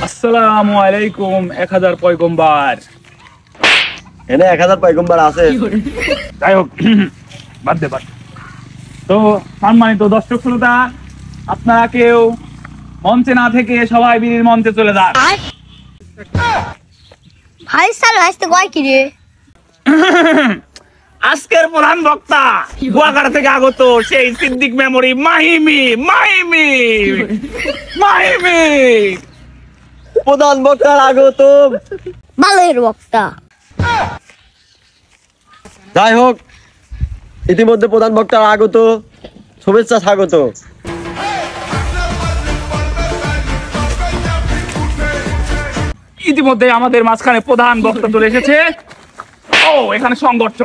আসসালামু আলাইকুম 1000 পয়গম্বর। এনে 1000 পয়গম্বর আছে। যাই হোক, বাদ দে। তো সম্মানিত দর্শক শ্রোতা, আপনারা কেউ মঞ্চে না থেকে সবাই বীরের মঞ্চে চলে যান। ভাই সাল আসতে কয় কি রে? আজকের প্রধান বক্তা কুয়াকাটা থেকে আগত সেই সিদ্দিক মেমোরি মাহিমি। প্রধান বক্তার আগত। বালের বক্তা। যাই হোক, ইতিমধ্যে প্রধান বক্তার আগত, শুভেচ্ছা স্বাগত। ইতিমধ্যে আমাদের মাঝখানে প্রধান বক্তা চলে এসেছে। ও এখানে সংঘর্ষ।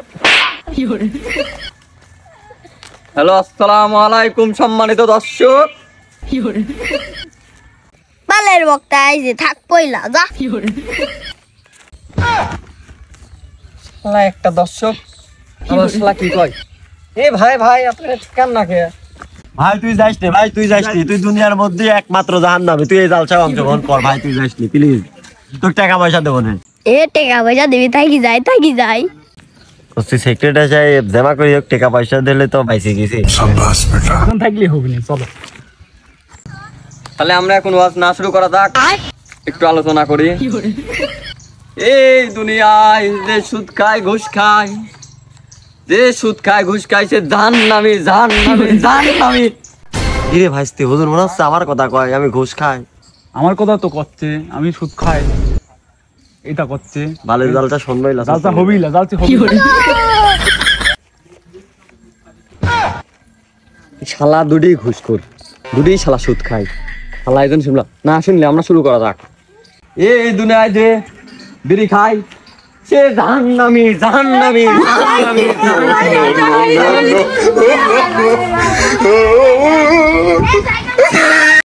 হ্যালো, আসসালামু আলাইকুম সম্মানিত দর্শক। বালের বক্তা এই যে থাক পয়লা যা। শালা একটা দর্শক আমার শালা কি কয়, এ ভাই আপনি কেন না কে ভাই তুই যাইস নে, ভাই তুই যাইস নি, তুই দুনিয়ার মধ্যে একমাত্র জাহান্নামে, তুই এই জালসায় অংশগ্রহণ কর ভাই, তুই যাইস নি প্লিজ, তোর টাকা পয়সা দেবো না। এ টাকা পয়সা দিবি থাকি যাই। তুই সেক্রেটারি সাহেব জমা করি হোক, টাকা পয়সা দিলে তো পাইছে গেছি। এখন থাকলে হবে না, চলো। তাহলে আমরা এখন ওয়াজ না শুরু করা যাক, একটু আলোচনা করি। এই দুনিয়ায় যে সুদ খায় ঘুষ খায়, সে জাহান্নামী। কিরে ভাইস্তি, হুজুর মনে হচ্ছে আমার কথা কয়, আমি ঘুষ খাই। আমার কথা তো করছে, আমি সুদ খাই, এটা করছে। বালের জালটা শুনবই না, জালসা হবেই না, শালা দুটি ঘুষখোর, দুটি শালা সুদ খাই, শালা একজন শুনলা না, শুনলে আমরা শুরু করা যাক। এই দুনিয়ায় যে বিড়ি খাই, সে জাহান্নামী।